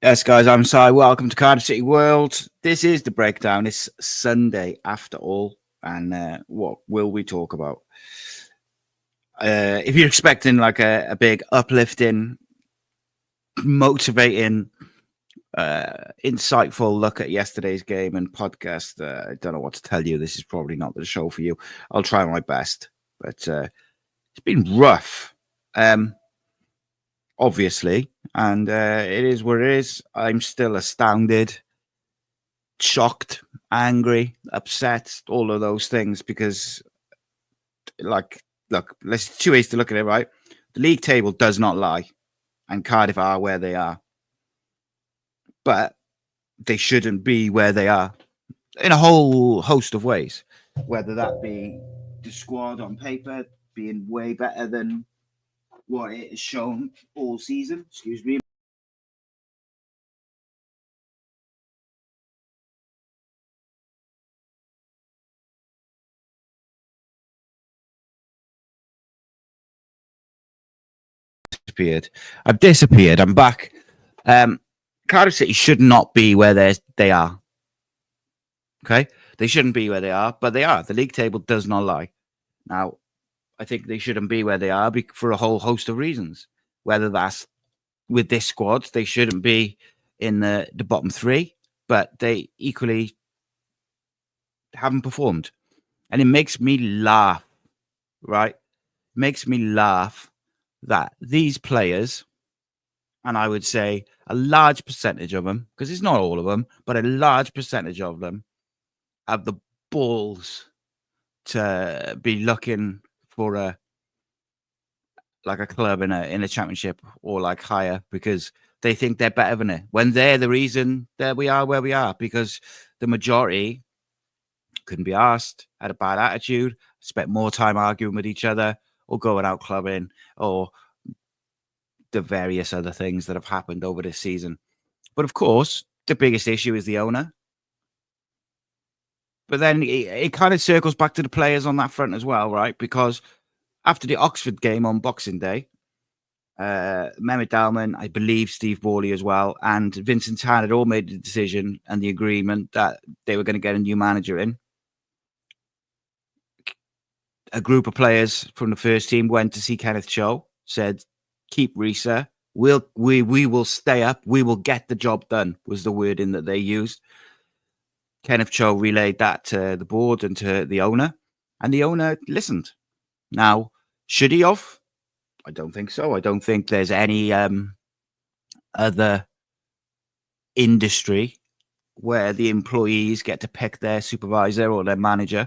Yes, guys, I'm Si. Welcome to Cardiff City World. This is the breakdown. It's Sunday after all. And what will we talk about? If you're expecting like a big uplifting, motivating, insightful look at yesterday's game and podcast, I don't know what to tell you. This is probably not the show for you. I'll try my best, but it's been rough. Obviously, and it is what it is. I'm still astounded, shocked, angry, upset, all of those things because, look, there's two ways to look at it, right? The league table does not lie, and Cardiff are where they are, but they shouldn't be where they are in a whole host of ways, whether that be the squad on paper being way better than what it has shown all season. Excuse me. I've disappeared. I'm back. Cardiff City should not be where they are. Okay? They shouldn't be where they are, but they are. The league table does not lie. Now, I think they shouldn't be where they are for a whole host of reasons. Whether that's with this squad, they shouldn't be in the bottom three, but they equally haven't performed. And it makes me laugh, right? It makes me laugh that these players, and I would say a large percentage of them, because it's not all of them, but a large percentage of them have the balls to be looking for a club in a championship or like higher because they think they're better than it. When they're the reason that we are where we are, because the majority couldn't be asked, had a bad attitude, spent more time arguing with each other or going out clubbing or the various other things that have happened over this season. But of course, the biggest issue is the owner. But then it kind of circles back to the players on that front as well, right? Because after the Oxford game on Boxing Day, Mehmet Dalman, I believe Steve Borley as well, and Vincent had all made the decision and the agreement that they were going to get a new manager in. A group of players from the first team went to see Kenneth Cho, said, keep Rhys. We will stay up. We will get the job done, was the wording that they used. Kenneth Cho relayed that to the board and to the owner, and the owner listened. Now, should he have? I don't think so. I don't think there's any other industry where the employees get to pick their supervisor or their manager.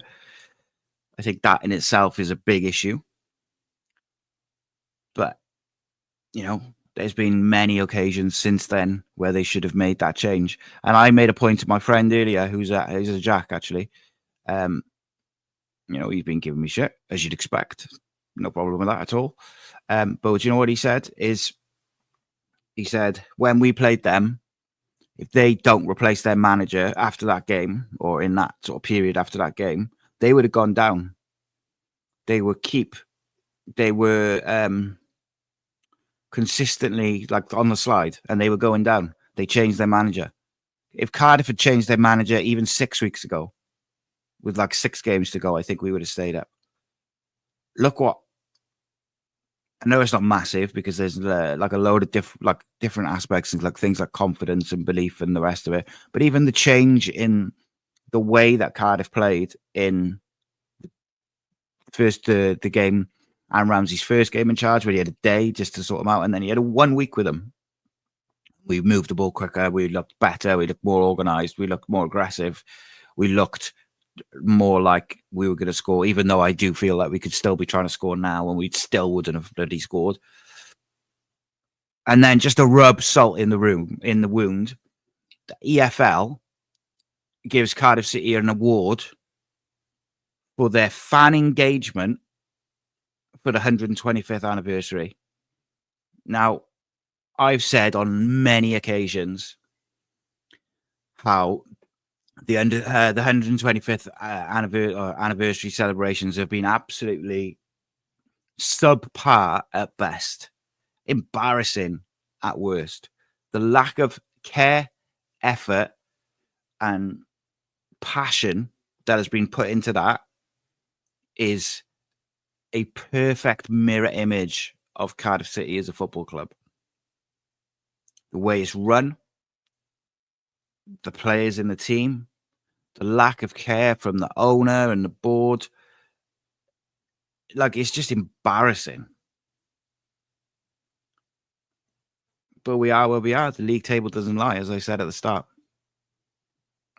I think that in itself is a big issue. But, you know, there's been many occasions since then where they should have made that change. And I made a point to my friend earlier, who's a Jack, actually. You know, he's been giving me shit, as you'd expect. No problem with that at all. But you know what he said? He said, when we played them, if they don't replace their manager after that game or in that sort of period after that game, they would have gone down. They were consistently like on the slide and they were going down. They changed their manager. If Cardiff had changed their manager even 6 weeks ago, with like 6 games to go, I think we would have stayed up. Look what, I know it's not massive because there's like a load of different aspects and like things like confidence and belief and the rest of it. But even the change in the way that Cardiff played in the game, and Ramsey's first game in charge, where he had a day just to sort them out, and then he had a 1 week with them. We moved the ball quicker. We looked better. We looked more organised. We looked more aggressive. We looked more like we were going to score, even though I do feel like we could still be trying to score now and we still wouldn't have bloody scored. And then just to rub salt in the wound, the EFL gives Cardiff City an award for their fan engagement for the 125th anniversary. Now, I've said on many occasions how the 125th anniversary celebrations have been absolutely subpar at best, embarrassing at worst. The lack of care, effort, and passion that has been put into that is a perfect mirror image of Cardiff City as a football club. The way it's run, the players in the team, the lack of care from the owner and the board. Like, it's just embarrassing. But we are where we are. The league table doesn't lie, as I said at the start.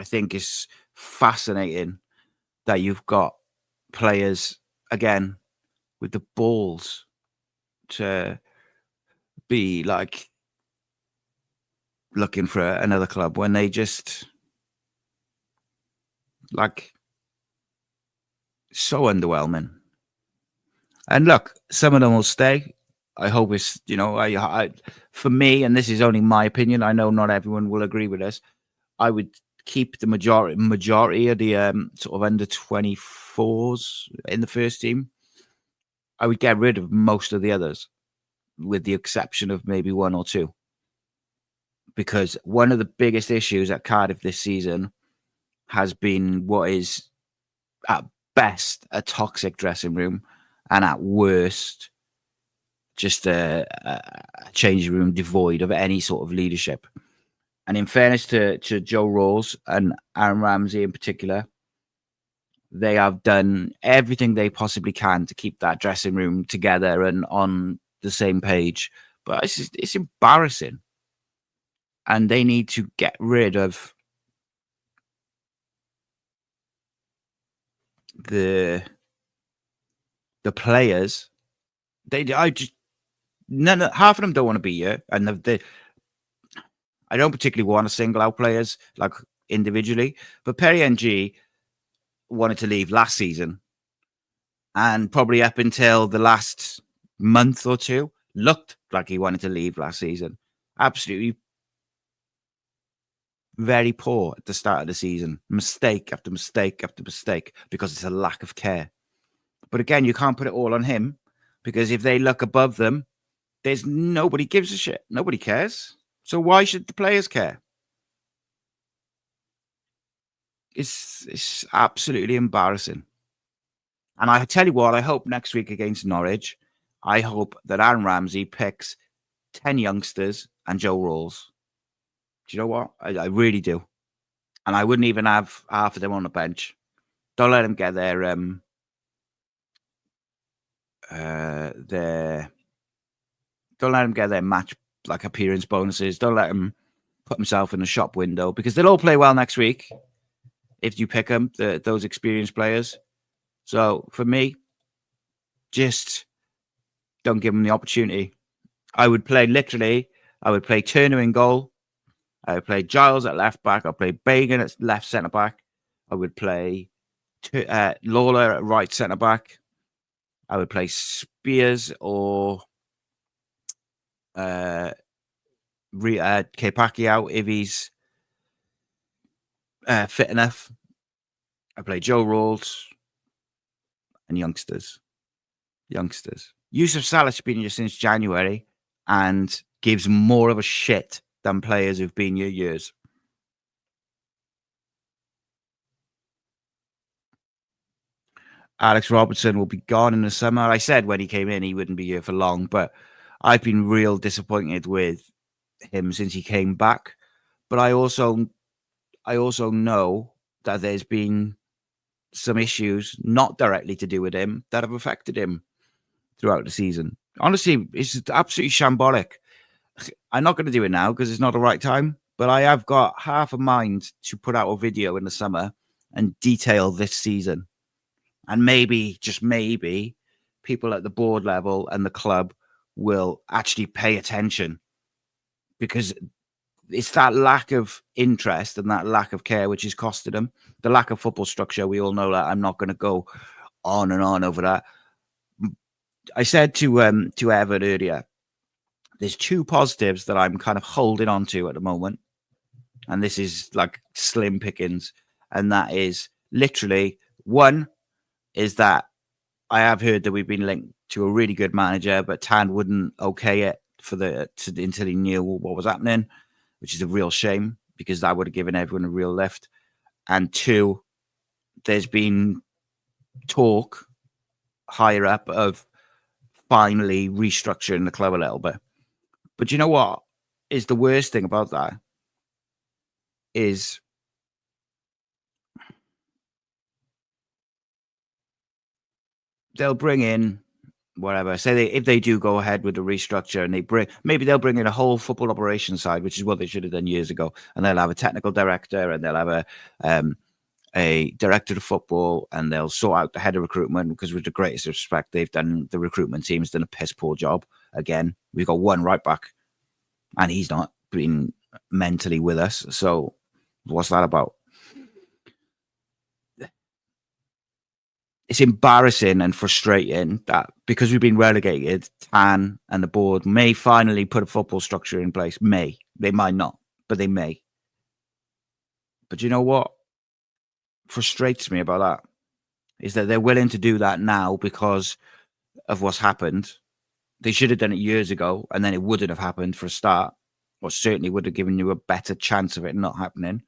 I think it's fascinating that you've got players, again, with the balls to be like looking for another club when they just like so underwhelming. And look, some of them will stay. I hope it's, I for me, and this is only my opinion, I know not everyone will agree with this, I would keep the majority of the sort of under 24s in the first team. I would get rid of most of the others, with the exception of maybe one or two. Because one of the biggest issues at Cardiff this season has been what is at best a toxic dressing room, and at worst just a changing room devoid of any sort of leadership. And in fairness to Joe Rawls and Aaron Ramsey in particular, they have done everything they possibly can to keep that dressing room together and on the same page. But it's embarrassing. And they need to get rid of the players. Half of them don't want to be here, and I don't particularly want to single out players like individually, but Perry NG wanted to leave last season, and probably up until the last month or two looked like he wanted to leave last season. Absolutely very poor at the start of the season. Mistake after mistake after mistake, because it's a lack of care. But again, you can't put it all on him, because if they look above them, there's nobody gives a shit. Nobody cares. So why should the players care? It's absolutely embarrassing. And I tell you what, I hope next week against Norwich, I hope that Aaron Ramsey picks 10 youngsters and Joe Rawls. Do you know what? I really do. And I wouldn't even have half of them on the bench. Don't let them get their don't let them get their match like appearance bonuses. Don't let them put himself in a shop window, because they'll all play well next week if you pick them, those experienced players. So for me, just don't give them the opportunity. I would play Turner in goal. I would play Giles at left back. I'd play Bagan at left centre back. I would play Lawler at right centre back. I would play Spears or Kepaki out if he's fit enough. I play Joe Rawls and youngsters. Yusuf Salah's been here since January and gives more of a shit than players who've been here years. Alex Robertson will be gone in the summer. I said when he came in he wouldn't be here for long, but I've been real disappointed with him since he came back. But I also know that there's been some issues not directly to do with him that have affected him throughout the season. Honestly, it's absolutely shambolic. I'm not going to do it now because it's not the right time, but I have got half a mind to put out a video in the summer and detail this season. And maybe, just maybe, people at the board level and the club will actually pay attention, because it's that lack of interest and that lack of care which is costing them. The lack of football structure, we all know that. I'm not going to go on and on over that. I said to Evan earlier, there's two positives that I'm kind of holding on to at the moment. And this is like slim pickings. And that is literally, one is that I have heard that we've been linked to a really good manager, but Tan wouldn't okay it until he knew what was happening. which is a real shame because that would have given everyone a real lift. And 2, there's been talk higher up of finally restructuring the club a little bit. But you know what is the worst thing about that is they'll bring in whatever. Say if they do go ahead with the restructure and they'll bring in a whole football operations side, which is what they should have done years ago, and they'll have a technical director and they'll have a director of football, and they'll sort out the head of recruitment, because with the greatest respect, the recruitment team's done a piss poor job. Again, we've got one right back and he's not been mentally with us. So what's that about? It's embarrassing and frustrating that because we've been relegated, Tan and the board may finally put a football structure in place. They might not, but they may. But you know what frustrates me about that is that they're willing to do that now because of what's happened. They should have done it years ago, and then it wouldn't have happened for a start, or certainly would have given you a better chance of it not happening.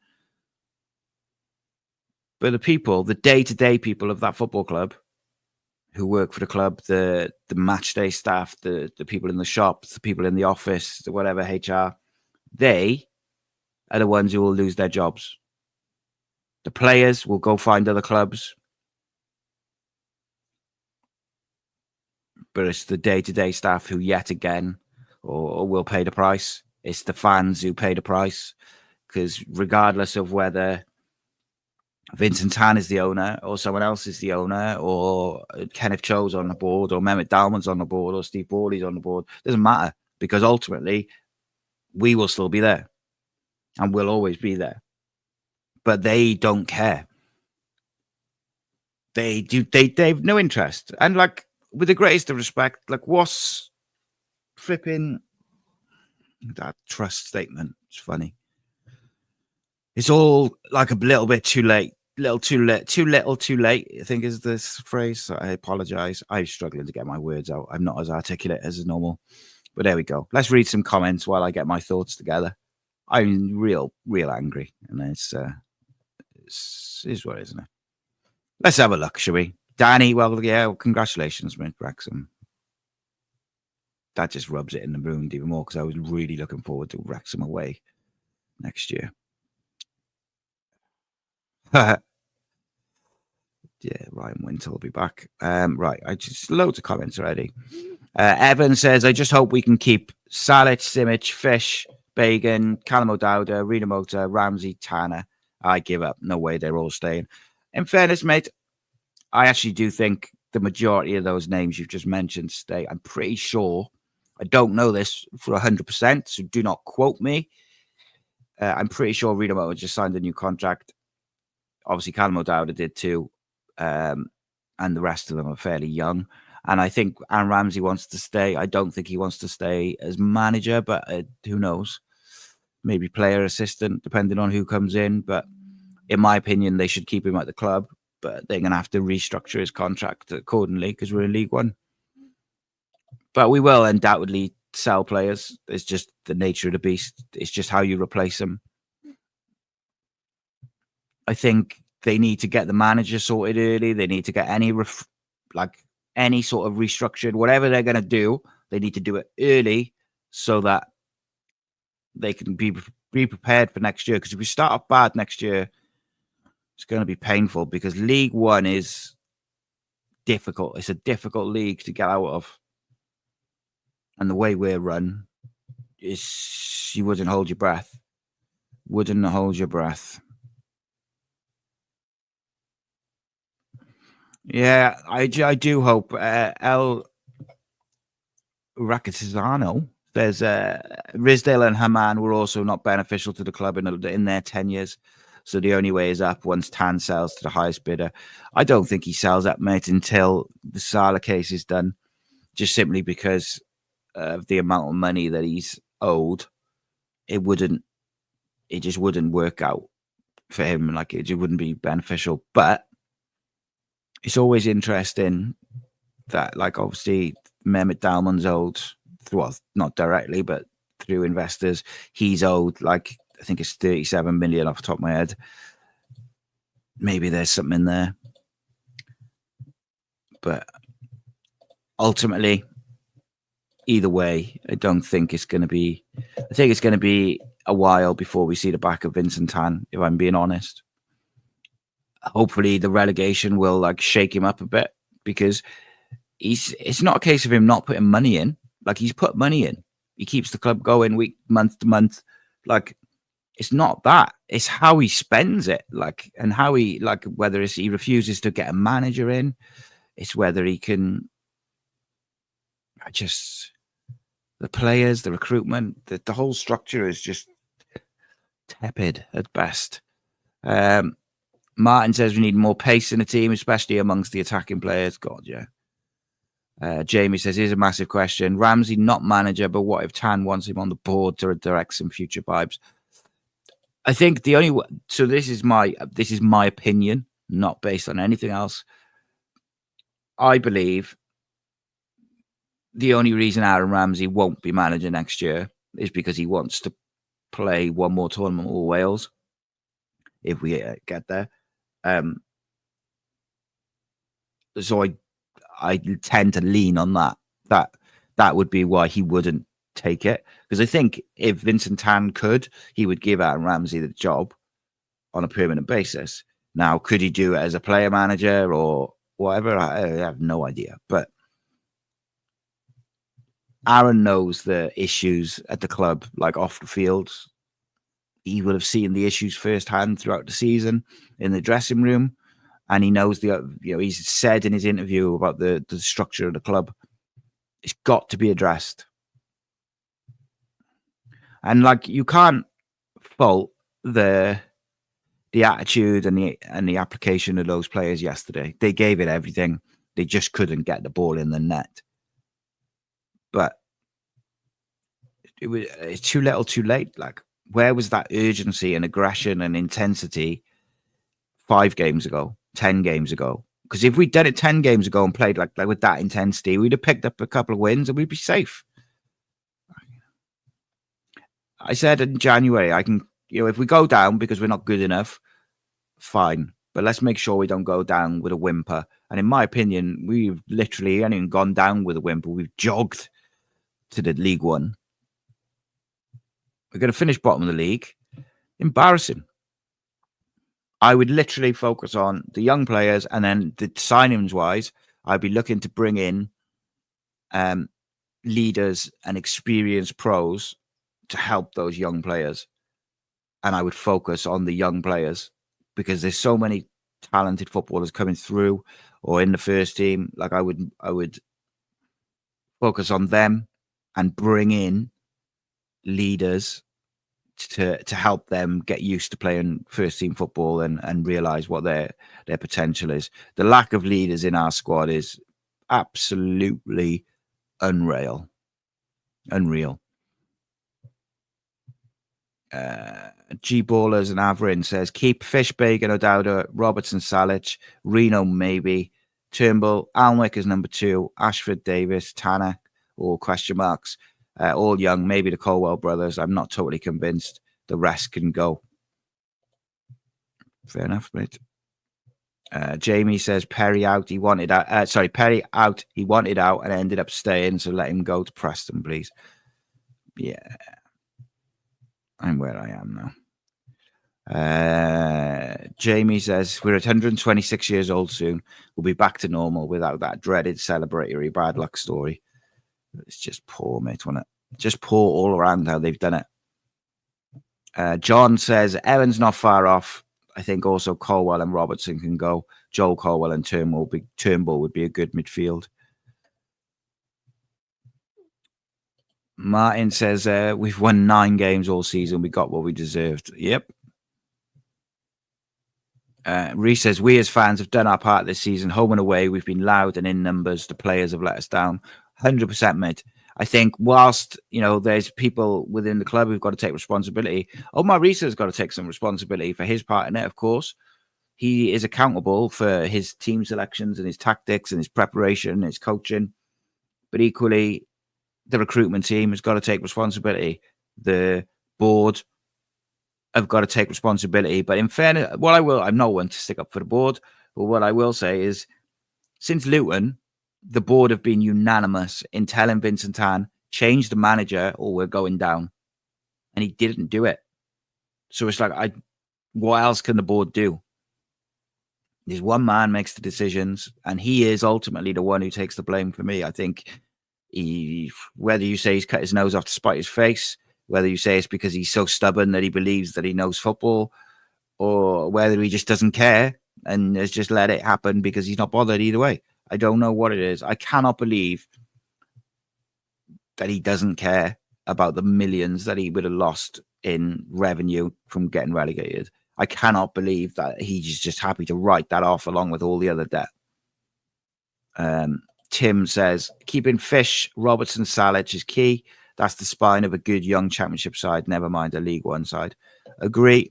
But the people, the day-to-day people of that football club who work for the club, the match day staff, the people in the shops, the people in the office, the whatever, HR, they are the ones who will lose their jobs. The players will go find other clubs. But it's the day-to-day staff who yet again or will pay the price. It's the fans who pay the price, because regardless of whether Vincent Tan is the owner or someone else is the owner, or Kenneth Cho's on the board, or Mehmet Dalman's on the board, or Steve Borley's on the board, it doesn't matter, because ultimately we will still be there and we'll always be there. But they don't care. They've no interest. And like, with the greatest of respect, like, what's flipping that trust statement? It's funny. It's all like a little bit too late. Too little, too late, I think is this phrase. So I apologize. I'm struggling to get my words out. I'm not as articulate as normal. But there we go. Let's read some comments while I get my thoughts together. I'm real angry. And it's what, isn't it? Let's have a look, shall we? Danny, well, yeah, congratulations, mate, Wrexham. That just rubs it in the mood even more, because I was really looking forward to Wrexham away next year. Yeah, Ryan Winter will be back. Right, I just loads of comments already. Evan says, I just hope we can keep Salic, Simic, Fish, Bagan, Callum O'Dowda, Rena Mota, Ramsey, Tanner. I give up. No way, they're all staying. In fairness, mate, I actually do think the majority of those names you've just mentioned stay. I'm pretty sure. I don't know this for 100%, so do not quote me. I'm pretty sure Rena Mota just signed a new contract. Obviously, Callum O'Dowda did too. And the rest of them are fairly young. And I think Aaron Ramsey wants to stay. I don't think he wants to stay as manager, but who knows? Maybe player assistant, depending on who comes in. But in my opinion, they should keep him at the club. But they're going to have to restructure his contract accordingly, because we're in League One. But we will undoubtedly sell players. It's just the nature of the beast. It's just how you replace them. I think they need to get the manager sorted early. They need to get any sort of restructured, whatever they're going to do. They need to do it early so that they can be prepared for next year. Because if we start off bad next year, it's going to be painful, because League One is difficult. It's a difficult league to get out of. And the way we're run is you wouldn't hold your breath. Wouldn't hold your breath. Yeah, I do hope. El Rakatizano says Rizdale and Haman were also not beneficial to the club in their 10 years. So the only way is up once Tan sells to the highest bidder. I don't think he sells up, mate, until the Salah case is done, just simply because of the amount of money that he's owed. It just wouldn't work out for him. Like, it wouldn't be beneficial. But it's always interesting that, like, obviously Mehmet Dalman's owed, well, not directly, but through investors. He's owed, like, I think it's 37 million off the top of my head. Maybe there's something in there. But ultimately, either way, I don't think it's going to be... I think it's going to be a while before we see the back of Vincent, if I'm being honest. Hopefully the relegation will like shake him up a bit, because it's not a case of him not putting money in. Like, he's put money in. He keeps the club going month to month. Like, it's not that. It's how he spends it. Like, and how he, like, whether it's he refuses to get a manager in, it's whether he can the players, the recruitment, the whole structure is just tepid at best. Martin says we need more pace in the team, especially amongst the attacking players. God, yeah. Jamie says, here's a massive question. Ramsey not manager, but what if Tan wants him on the board to direct some future vibes? I think the only... So this is my opinion, not based on anything else. I believe the only reason Aaron Ramsey won't be manager next year is because he wants to play one more tournament with Wales, if we get there. So I tend to lean on that. That would be why he wouldn't take it. Because I think if Vincent Tan could, he would give Aaron Ramsey the job on a permanent basis. Now, could he do it as a player manager or whatever? I have no idea. But Aaron knows the issues at the club, like off the field. He would have seen the issues firsthand throughout the season in the dressing room. And he knows he's said in his interview about the structure of the club. It's got to be addressed. And like, you can't fault the attitude and the application of those players yesterday. They gave it everything. They just couldn't get the ball in the net. But it's too little, too late. Like, where was that urgency and aggression and intensity 5 games ago, 10 games ago? Because if we'd done it 10 games ago and played like with that intensity, we'd have picked up a couple of wins and we'd be safe. I said in January, if we go down because we're not good enough, fine. But let's make sure we don't go down with a whimper. And in my opinion, we've literally not even gone down with a whimper. We've jogged to the League One. We're going to finish bottom of the league. Embarrassing. I would literally focus on the young players, and then the signings-wise, I'd be looking to bring in leaders and experienced pros to help those young players. And I would focus on the young players because there's so many talented footballers coming through or in the first team. Like, I would focus on them and bring in leaders to help them get used to playing first team football and realize what their potential is. The lack of leaders in our squad is absolutely unreal. G Ballers and Averin says keep Fish, Bagan, O'Dowda, Robertson, Salic, Reno maybe, Turnbull, Alnwick is number 2, Ashford, Davis, Tanner, all question marks. All young, maybe the Colwell brothers. I'm not totally convinced. The rest can go. Fair enough, mate. Jamie says Perry out. He wanted out. Perry out. He wanted out and ended up staying. So let him go to Preston, please. Yeah, I'm where I am now. Jamie says we're at 126 years old soon. We'll be back to normal without that dreaded celebratory bad luck story. It's just poor, mate, wasn't it? Just poor all around how they've done it. John says Evans not far off. I think also Colwell and Robertson can go. Joel Colwell and Turnbull would be a good midfield. Martin says we've won 9 games all season. We got what we deserved. Yep. Rhys says we as fans have done our part this season. Home and away, we've been loud and in numbers. The players have let us down. 100%, mate. I think whilst, there's people within the club who've got to take responsibility. Omar Rhys has got to take some responsibility for his part in it, of course. He is accountable for his team selections and his tactics and his preparation and his coaching. But equally, the recruitment team has got to take responsibility. The board have got to take responsibility. But in fairness, I'm not one to stick up for the board, but what I will say is, since Luton, the board have been unanimous in telling Vincent change the manager or we're going down. And he didn't do it. So it's like, what else can the board do? There's one man makes the decisions, and he is ultimately the one who takes the blame for me. I think whether you say he's cut his nose off to spite his face, whether you say it's because he's so stubborn that he believes that he knows football, or whether he just doesn't care and has just let it happen because he's not bothered either way. I don't know what it is. I cannot believe that he doesn't care about the millions that he would have lost in revenue from getting relegated. I cannot believe that he's just happy to write that off along with all the other debt. Tim says, keeping Fish, Robertson, Salic is key. That's the spine of a good young championship side, never mind a League One side. Agree.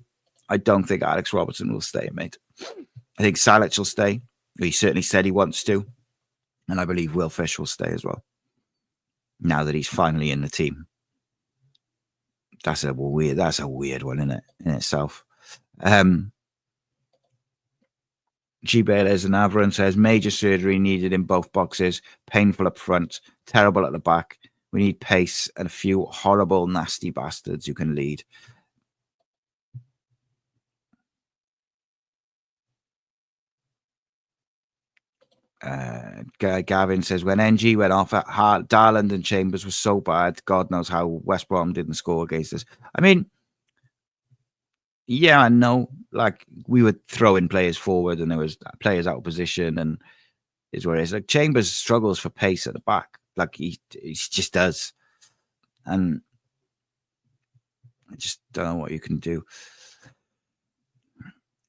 I don't think Alex Robertson will stay, mate. I think Salic will stay. He certainly said he wants to. And I believe Will Fish will stay as well, now that he's finally in the team. That's a weird one, isn't it, in itself? G. Bayless and Avron says, major surgery needed in both boxes, painful up front, terrible at the back. We need pace and a few horrible, nasty bastards who can lead. Gavin says, when NG went off at Hart, Darland and Chambers was so bad, God knows how West Brom didn't score against us. I mean, yeah, I know. Like, we were throwing players forward and there was players out of position, and is where it is. Like, Chambers struggles for pace at the back. Like, he just does. And I just don't know what you can do.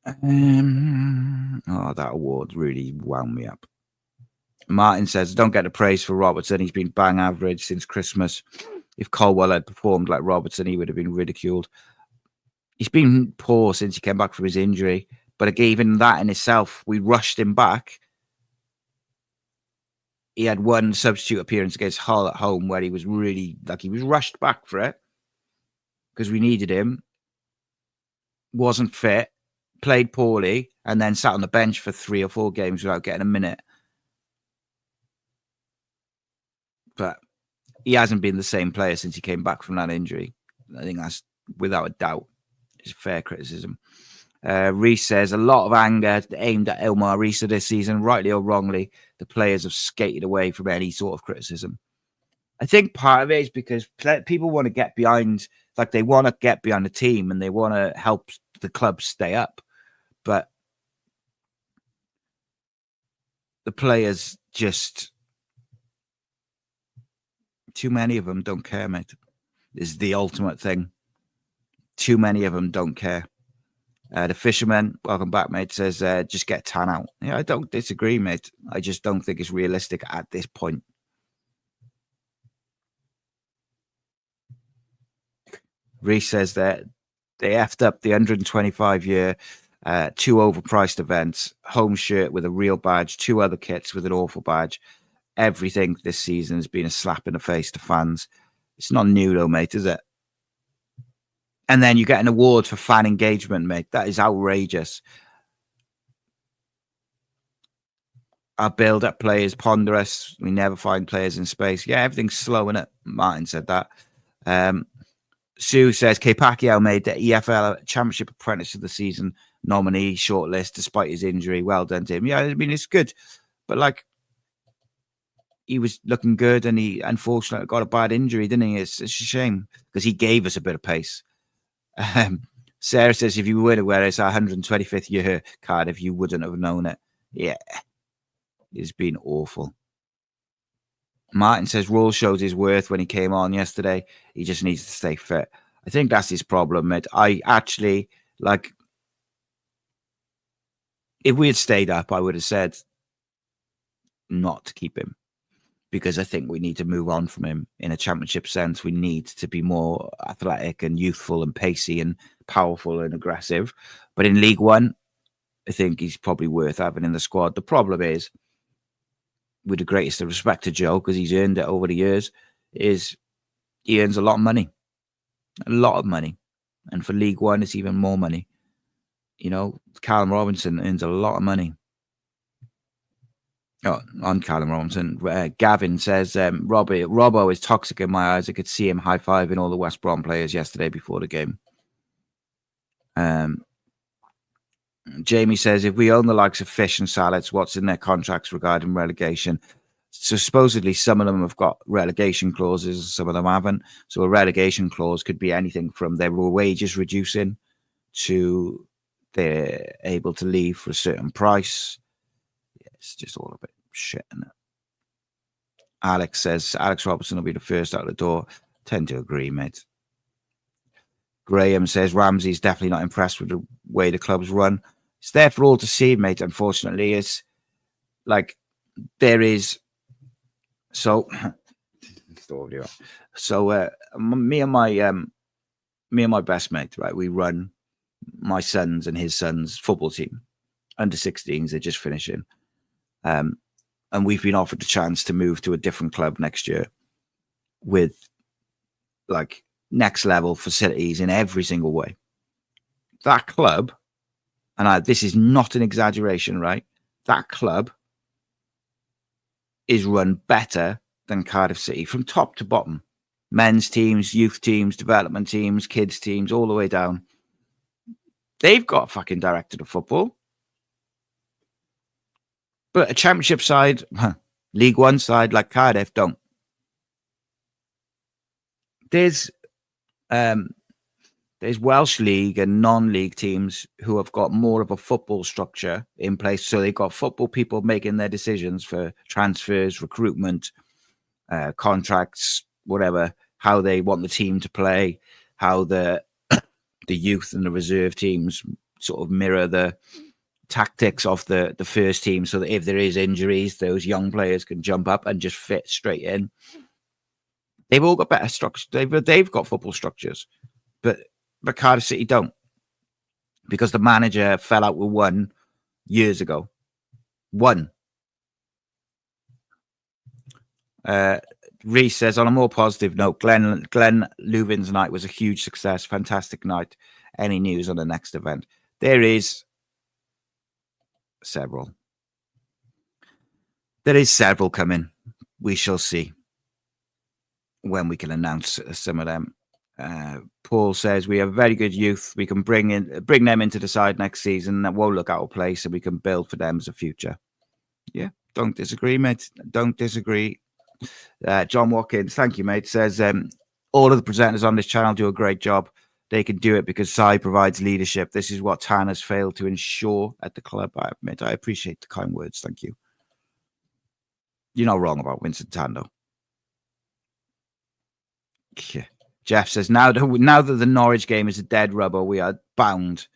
That award really wound me up. Martin says, don't get the praise for Robertson. He's been bang average since Christmas. If Colwell had performed like Robertson, he would have been ridiculed. He's been poor since he came back from his injury. But even that in itself, we rushed him back. He had one substitute appearance against Hull at home where he was really, like, he was rushed back for it because we needed him. Wasn't fit, played poorly, and then sat on the bench for 3 or 4 games without getting a minute. But he hasn't been the same player since he came back from that injury. I think that's, without a doubt, is fair criticism. Rhys says, a lot of anger aimed at Elmar Rhys this season, rightly or wrongly. The players have skated away from any sort of criticism. I think part of it is because people want to get behind, like, they want to get behind the team and they want to help the club stay up. But the players just, too many of them don't care, mate. This is the ultimate thing. Too many of them don't care. The Fisherman, welcome back, mate, says, just get Tan out. Yeah, I don't disagree, mate. I just don't think it's realistic at this point. Rhys says that they effed up the 125-year, 2 overpriced events, home shirt with a real badge, 2 other kits with an awful badge. Everything this season has been a slap in the face to fans. It's not new, though, mate, is it? And then you get an award for fan engagement, mate. That is outrageous. Our build-up play is ponderous. We never find players in space. Yeah, everything's slow, innit? Martin said that. Sue says, K. Pacquiao made the EFL Championship Apprentice of the Season nominee shortlist despite his injury. Well done to him. Yeah, I mean, it's good. But, like, he was looking good and he unfortunately got a bad injury, didn't he? It's a shame because he gave us a bit of pace. Sarah says, if you were to wear it's our 125th year Cardiff, you wouldn't have known it. Yeah, it's been awful. Martin says, Rawls showed his worth when he came on yesterday. He just needs to stay fit. I think that's his problem, mate. I actually, like, if we had stayed up, I would have said not to keep him, because I think we need to move on from him in a championship sense. We need to be more athletic and youthful and pacey and powerful and aggressive. But in League One, I think he's probably worth having in the squad. The problem is, with the greatest of respect to Joe, because he's earned it over the years, is he earns a lot of money. A lot of money. And for League One, it's even more money. You know, Callum Robinson earns a lot of money. Oh, on Callum Robinson. Gavin says, Robbo is toxic in my eyes. I could see him high-fiving all the West Brom players yesterday before the game. Jamie says, if we own the likes of Fish and Salads, what's in their contracts regarding relegation? So supposedly some of them have got relegation clauses, some of them haven't. So a relegation clause could be anything from their wages reducing to they're able to leave for a certain price. Yeah, it's just all a bit shit, isn't it? Alex says, Alex Robertson will be the first out the door. Tend to agree, mate. Graham says, Ramsey's definitely not impressed with the way the club's run. It's there for all to see, mate. Unfortunately, it's like there is. So, me and my best mate, right? We run my son's and his son's football team, under 16s. They're just finishing, and we've been offered the chance to move to a different club next year with like next level facilities in every single way. That club, and this is not an exaggeration, right? That club is run better than Cardiff City from top to bottom. Men's teams, youth teams, development teams, kids teams, all the way down. They've got a fucking director of football. But a championship side, League One side like Cardiff don't. There's Welsh League and non-league teams who have got more of a football structure in place. So they've got football people making their decisions for transfers, recruitment, contracts, whatever, how they want the team to play, how the youth and the reserve teams sort of mirror the tactics of the first team, so that if there is injuries, those young players can jump up and just fit straight in. They've all got better structures. They've got football structures, but Cardiff City don't, because the manager fell out with one years ago. Rhys says, on a more positive note, Glenn Leuven's night was a huge success. Fantastic night. Any news on the next event? There is several. There is several coming. We shall see when we can announce some of them. Paul says, we have very good youth. We can bring them into the side next season. That won't look out of place, and we can build for them as a future. Yeah, don't disagree, mate. Don't disagree. John Watkins, thank you, mate, says, all of the presenters on this channel do a great job. They can do it because Sai provides leadership. This is what Tan has failed to ensure at the club. I admit, I appreciate the kind words. Thank you. You're not wrong about Vincent Tan, though. Yeah. Jeff says, now that the Norwich game is a dead rubber, we are bound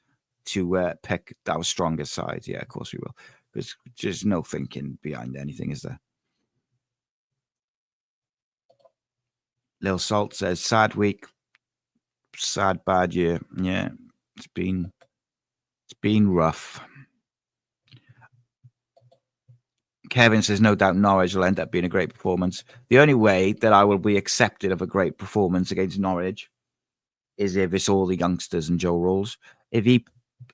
to pick our strongest side. Yeah, of course we will. Because there's no thinking behind anything, is there? Lil Salt says, sad week, sad bad year. Yeah, it's been rough. Kevin says, no doubt Norwich will end up being a great performance. The only way that I will be accepted of a great performance against Norwich is if it's all the youngsters and Joe Rolls. If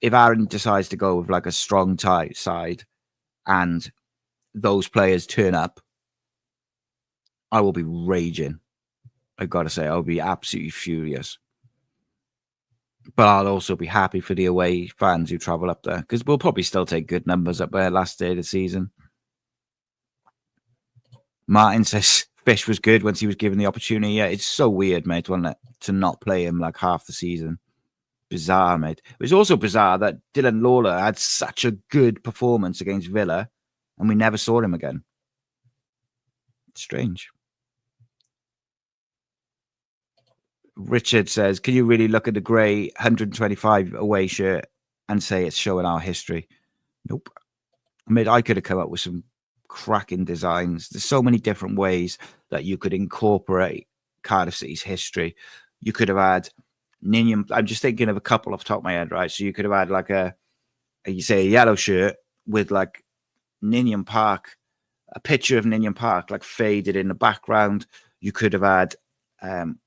Aaron decides to go with like a strong side and those players turn up, I will be raging. I've got to say, I'll be absolutely furious. But I'll also be happy for the away fans who travel up there, because we'll probably still take good numbers up there last day of the season. Martin says Fish was good once he was given the opportunity. Yeah, it's so weird, mate, wasn't it, to not play him like half the season. Bizarre, mate. It was also bizarre that Dylan Lawler had such a good performance against Villa and we never saw him again. Strange. Richard says, can you really look at the grey 125 away shirt and say it's showing our history? Nope. I mean, I could have come up with some cracking designs. There's so many different ways that you could incorporate Cardiff City's history. You could have had Ninian. I'm just thinking of a couple off the top of my head, right? So you could have had like a yellow shirt with like Ninian Park, a picture of Ninian Park like faded in the background. You could have had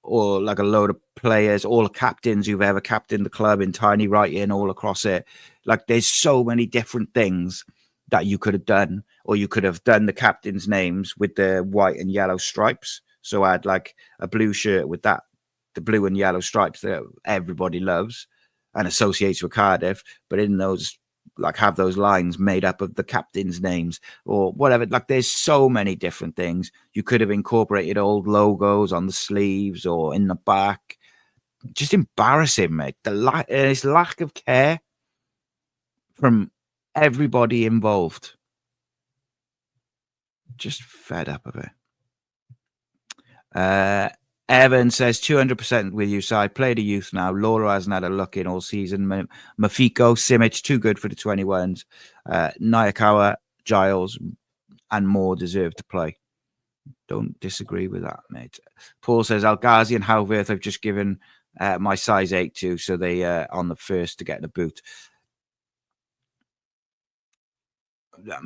or like a load of players, all the captains who've ever captained the club in tiny writing all across it. Like there's so many different things that you could have done, or you could have done the captains' names with the white and yellow stripes. So I had like a blue shirt with the blue and yellow stripes that everybody loves and associates with Cardiff, but in those, like, have those lines made up of the captains' names or whatever. Like there's so many different things. You could have incorporated old logos on the sleeves or in the back. Just embarrassing, mate. This lack of care from everybody involved. Just fed up of it. Evan says 200% with you, Si. Play the youth now. Laura hasn't had a look in all season. Mafiko, Simic, too good for the 21s. Nyakawa, Giles, and more deserve to play. Don't disagree with that, mate. Paul says Al Ghazi and Halworth I've just given my size 8 to, so they on the first to get the boot.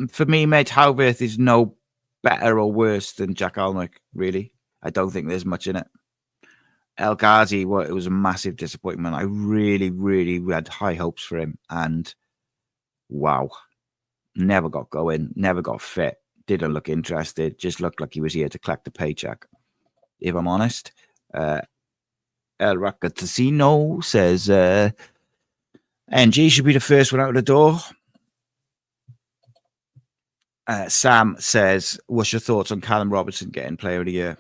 For me, mate, Halworth is no better or worse than Jack Alnwick, really. I don't think there's much in it. El Ghazi, it was a massive disappointment. I really, really had high hopes for him. And wow, never got going, never got fit, didn't look interested, just looked like he was here to collect a paycheck, if I'm honest. El Racatacino says NG should be the first one out of the door. Sam says, what's your thoughts on Callum Robertson getting Player of the Year?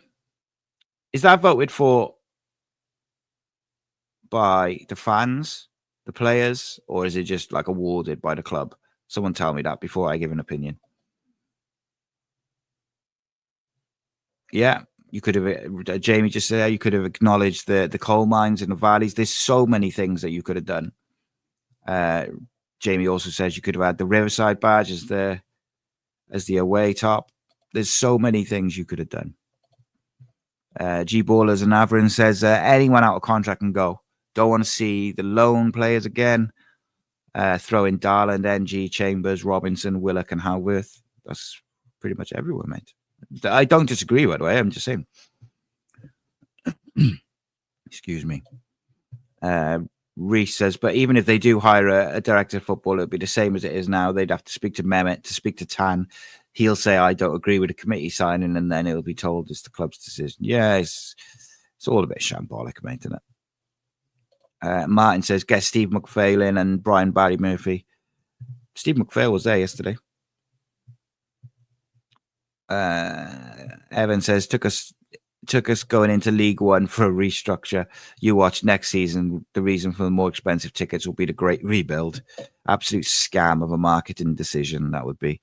Is that voted for by the fans, the players, or is it just like awarded by the club? Someone tell me that before I give an opinion. Yeah, you could have, Jamie just said, you could have acknowledged the coal mines and the valleys. There's so many things that you could have done. Jamie also says you could have had the Riverside badge as the away top. There's so many things you could have done. G Ballers and Averin says anyone out of contract can go. Don't want to see the loan players again. Throw in Darland, NG, Chambers, Robinson, Willock, and Halworth. That's pretty much everyone, mate. I don't disagree, by the way. I'm just saying. Excuse me. Rhys says, but even if they do hire a director of football, it'll be the same as it is now. They'd have to speak to Mehmet, to speak to Tan. He'll say, I don't agree with the committee signing, and then it'll be told it's the club's decision. Yeah, it's all a bit shambolic, mate, isn't it? Martin says, get Steve McPhail in and Brian Barry Murphy. Steve McPhail was there yesterday. Evan says, took us going into League One for a restructure. You watch next season. The reason for the more expensive tickets will be the great rebuild. Absolute scam of a marketing decision, that would be.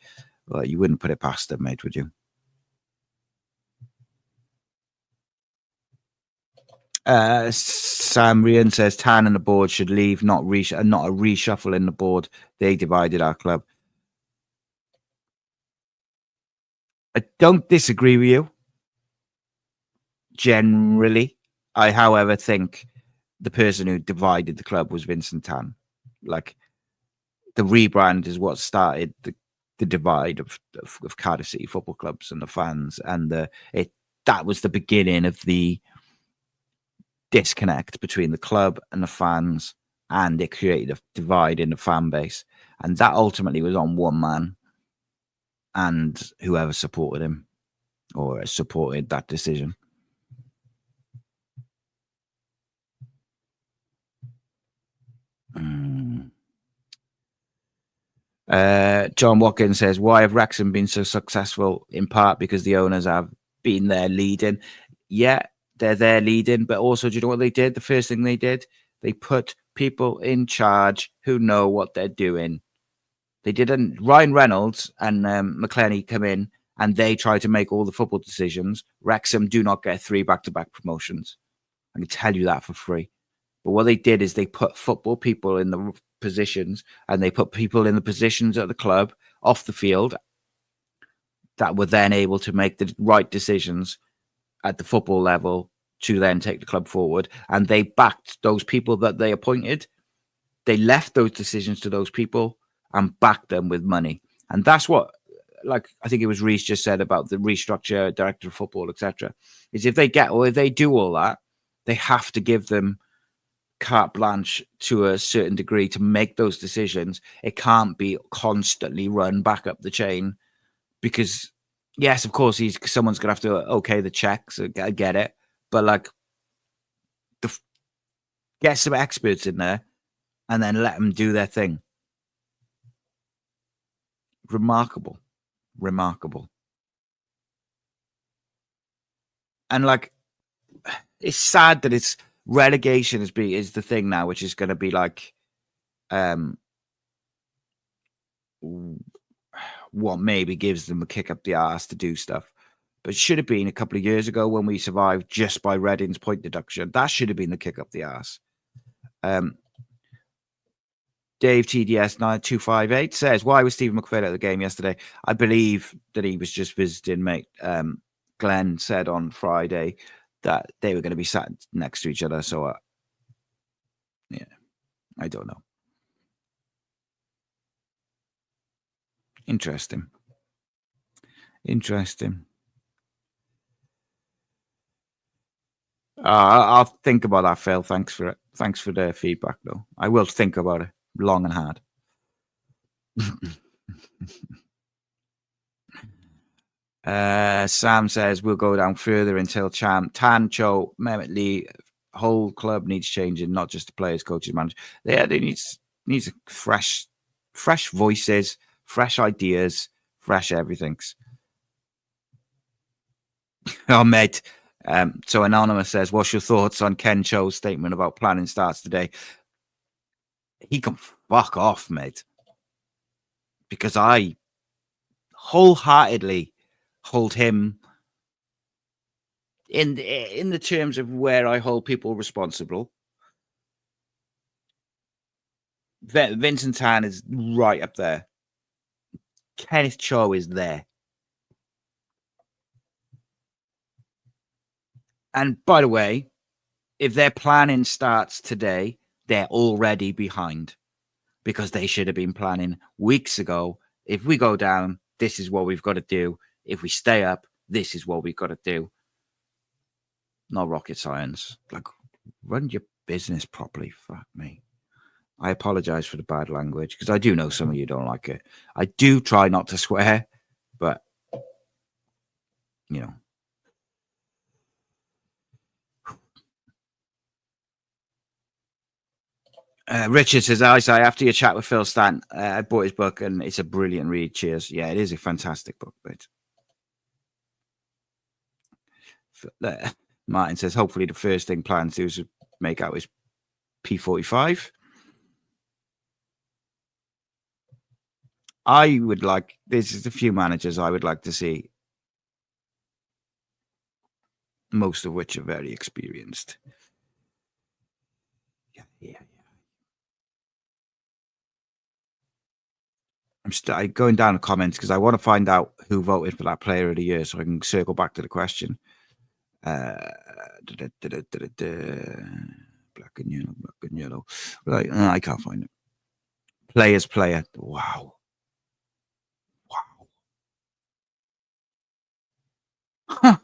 Well, you wouldn't put it past them, mate, would you? Sam Rian says Tan and the board should leave, not a reshuffle in the board. They divided our club. I don't disagree with you. Generally, I, however, think the person who divided the club was Vincent Tan. Like, the rebrand is what started the divide of Cardiff City football clubs and the fans, and that was the beginning of the disconnect between the club and the fans, and it created a divide in the fan base, and that ultimately was on one man and whoever supported him or supported that decision. John Watkins says, why have Wrexham been so successful? In part because the owners have been there leading. Yeah, they're there leading, but also, do you know what they did? The first thing they did, they put people in charge who know what they're doing. They didn't. Ryan Reynolds and McClenny come in and they try to make all the football decisions. Wrexham do not get 3 back-to-back promotions. I can tell you that for free. But what they did is they put football people in the positions, and they put people in the positions at the club off the field that were then able to make the right decisions at the football level to then take the club forward. And they backed those people that they appointed. They left those decisions to those people and backed them with money. And that's what, like I think it was Rhys just said about the restructure, director of football, etc., is if they do all that, they have to give them carte blanche to a certain degree to make those decisions. It can't be constantly run back up the chain because, yes, of course, someone's gonna have to okay the checks. I get it, but like, get some experts in there and then let them do their thing. Remarkable. And like, it's sad that it's relegation is the thing now, which is going to be like, what maybe gives them a kick up the arse to do stuff. But it should have been a couple of years ago when we survived just by Reading's point deduction. That should have been the kick up the arse. Dave TDS 9258 says, why was Stephen McPhail at the game yesterday? I believe that he was just visiting, mate. Glenn said on Friday that they were going to be sat next to each other. So, yeah, I don't know. Interesting. I'll think about that, Phil. Thanks for it. Thanks for the feedback, though. I will think about it long and hard. Sam says we'll go down further until Tancho, Mehmet Lee, whole club needs changing, not just the players, coaches, managers. They needs fresh voices, fresh ideas, fresh everything's. Oh, mate. So Anonymous says, what's your thoughts on Ken Cho's statement about planning starts today? He can fuck off, mate. Because I wholeheartedly hold him in the terms of where I hold people responsible. Vincent Tan is right up there. Kenneth Cho is there. And by the way, if their planning starts today, they're already behind because they should have been planning weeks ago. If we go down, this is what we've got to do. If we stay up, this is what we've got to do. Not rocket science. Like, run your business properly. Fuck me. I apologize for the bad language because I do know some of you don't like it. I do try not to swear, but, you know. Richard says, I say, after your chat with Phil Stant, I bought his book and it's a brilliant read. Cheers. Yeah, it is a fantastic book. But Martin says, hopefully the first thing plans to do is make out his P45. I would like, there's a few managers I would like to see, most of which are very experienced. Yeah. I'm going down the comments because I want to find out who voted for that player of the year so I can circle back to the question. Black and yellow. Right, I can't find it. Player. Wow. Huh.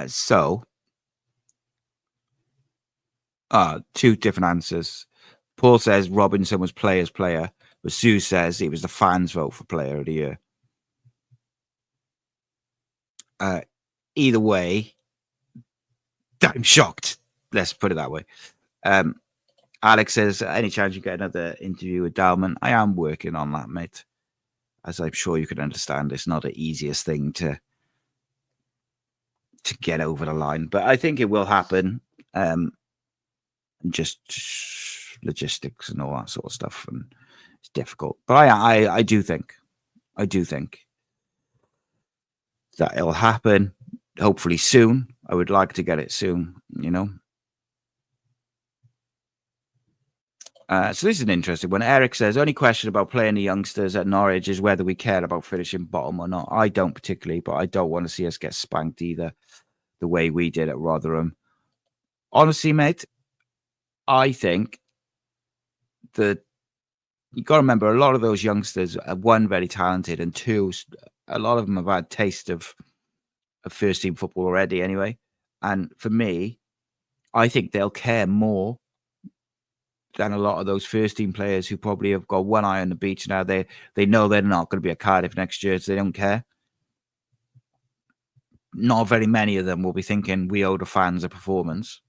So, two different answers. Paul says Robinson was player's player, but Sue says it was the fans' vote for player of the year. Either way, I'm shocked. Let's put it that way. Alex says, any chance you get another interview with Dalman? I am working on that, mate. As I'm sure you can understand, it's not the easiest thing to get over the line, but I think it will happen. Just logistics and all that sort of stuff, and it's difficult. But I do think that it'll happen. Hopefully soon. I would like to get it soon. You know. So this is an interesting one. Eric says, only question about playing the youngsters at Norwich is whether we care about finishing bottom or not. I don't particularly, but I don't want to see us get spanked either the way we did at Rotherham. Honestly, mate, I think that you got to remember, a lot of those youngsters are, one, very talented, and two, a lot of them have had taste of first team football already anyway. And for me, I think they'll care more than a lot of those first team players who probably have got one eye on the beach now. They know they're not going to be at Cardiff next year, so they don't care. Not very many of them will be thinking we owe the fans a performance.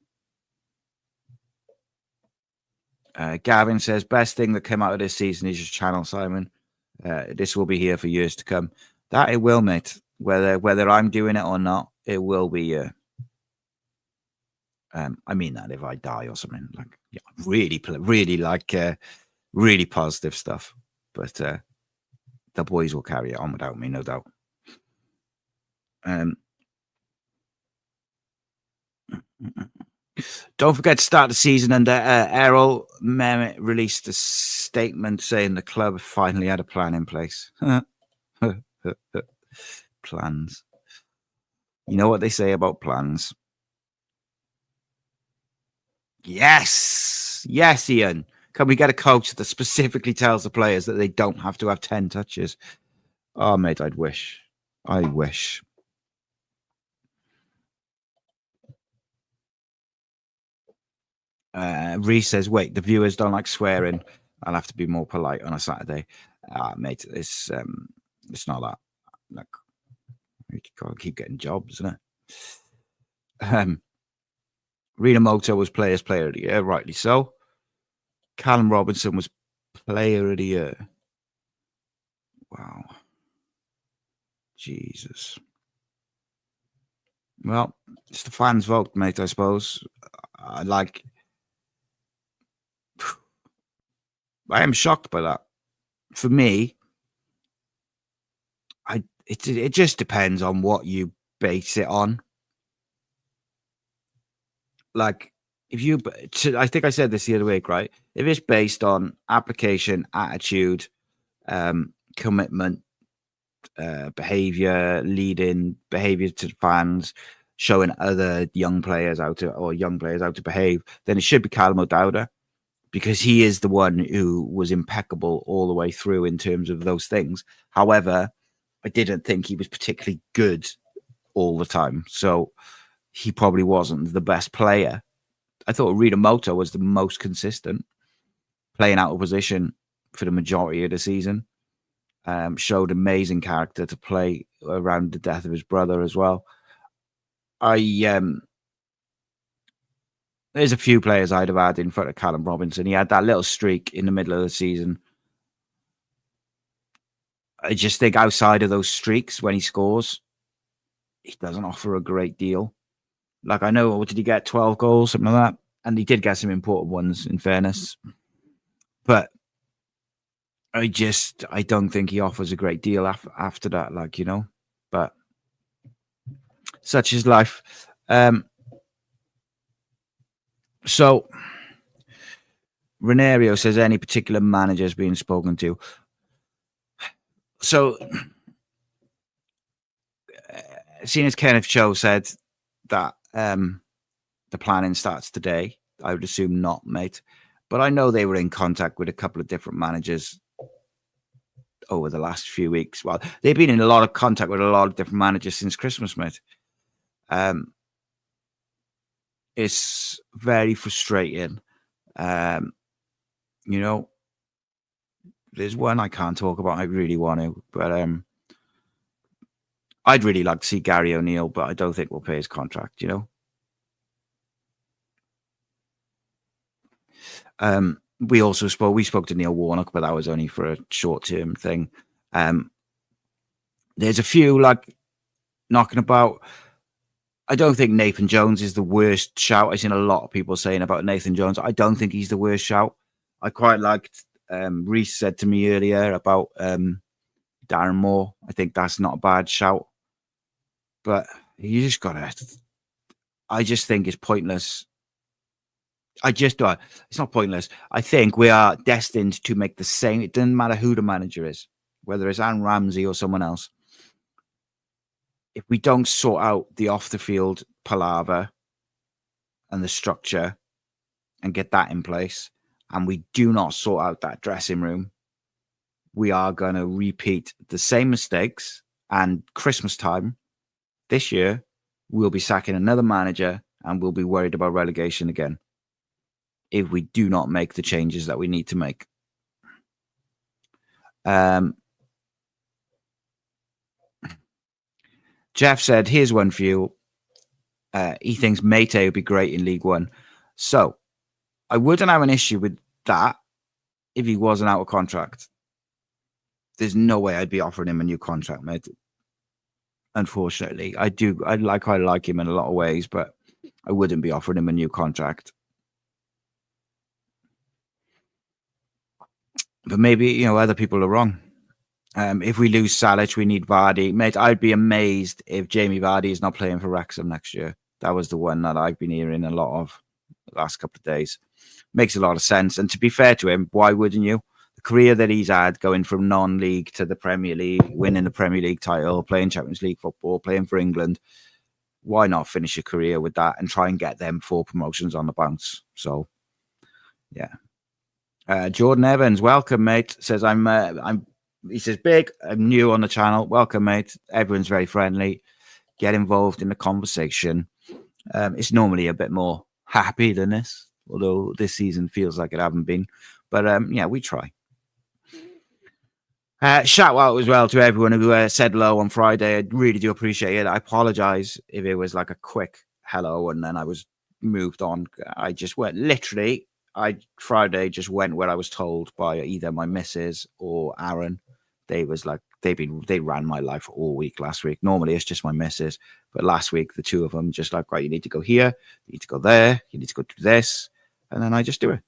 Gavin says, best thing that came out of this season is just Channel Simon. This will be here for years to come. That it will, mate. Whether I'm doing it or not, it will be here. I mean that if I die or something, like, yeah, really like really positive stuff. But the boys will carry it on without me, no doubt. Don't forget to start the season under Errol Mehmet released a statement saying the club finally had a plan in place. Plans. You know what they say about plans. Yes, Ian. Can we get a coach that specifically tells the players that they don't have to have 10 touches? Oh, mate, I wish. Rhys says, wait, the viewers don't like swearing. I'll have to be more polite on a Saturday. Mate, it's not that. Like, you gotta keep getting jobs, isn't it? Rena Moto was player of the year, rightly so. Callum Robinson was player of the year. Wow. Jesus. Well, it's the fans' vote, mate, I suppose. I am shocked by that. For me, it just depends on what you base it on. Like, I think I said this the other week, right? If it's based on application, attitude, commitment, behavior, leading behavior to the fans, showing other young players how to behave, then it should be Callum O'Dowda, because he is the one who was impeccable all the way through in terms of those things. However, I didn't think he was particularly good all the time, so he probably wasn't the best player. I thought Rita Moto was the most consistent, playing out of position for the majority of the season. Showed amazing character to play around the death of his brother as well. There's a few players I'd have had in front of Callum Robinson. He had that little streak in the middle of the season. I just think outside of those streaks, when he scores, he doesn't offer a great deal. Like, I know, what did he get? 12 goals, something like that? And he did get some important ones, in fairness. But I don't think he offers a great deal after that, like, you know. But such is life. So Renario says, any particular managers being spoken to? So, seeing as Kenneth Cho said that the planning starts today, I would assume not, mate. But I know they were in contact with a couple of different managers over the last few weeks. Well, they've been in a lot of contact with a lot of different managers since Christmas, mate. It's very frustrating. You know, there's one I can't talk about. I really want to, but I'd really like to see Gary O'Neill, but I don't think we'll pay his contract, you know. We spoke to Neil Warnock, but that was only for a short-term thing. There's a few like knocking about. I don't think Nathan Jones is the worst shout. I've seen a lot of people saying about Nathan Jones. I don't think he's the worst shout. I quite liked Rhys said to me earlier about Darren Moore. I think that's not a bad shout. But you just gotta. I just think it's pointless. It's not pointless. I think we are destined to make the same. It doesn't matter who the manager is, whether it's Aaron Ramsey or someone else. If we don't sort out the off the field palaver and the structure and get that in place, and we do not sort out that dressing room, we are going to repeat the same mistakes. And Christmas time this year, we'll be sacking another manager and we'll be worried about relegation again if we do not make the changes that we need to make. Jeff said, here's one for you. He thinks Mate would be great in League One. So I wouldn't have an issue with that if he wasn't out of contract. There's no way I'd be offering him a new contract, mate. Unfortunately, I like him in a lot of ways, but I wouldn't be offering him a new contract. But maybe, other people are wrong. If we lose Salic, we need Vardy. Mate, I'd be amazed if Jamie Vardy is not playing for Wrexham next year. That was the one that I've been hearing a lot of the last couple of days. Makes a lot of sense. And to be fair to him, why wouldn't you? The career that he's had, going from non-league to the Premier League, winning the Premier League title, playing Champions League football, playing for England, why not finish your career with that and try and get them 4 promotions on the bounce? So, yeah. Jordan Evans, welcome, mate. Says he says, big, I'm new on the channel. Welcome, mate. Everyone's very friendly. Get involved in the conversation. It's normally a bit more happy than this, although this season feels like it haven't been. But yeah, we try. Shout out as well to everyone who said hello on Friday. I really do appreciate it. I apologize if it was like a quick hello and then I was moved on. I just went literally. Friday just went where I was told by either my missus or Aaron. They ran my life all week last week. Normally it's just my missus, but last week the two of them just like, right, you need to go here, you need to go there, you need to go do this, and then I just do it.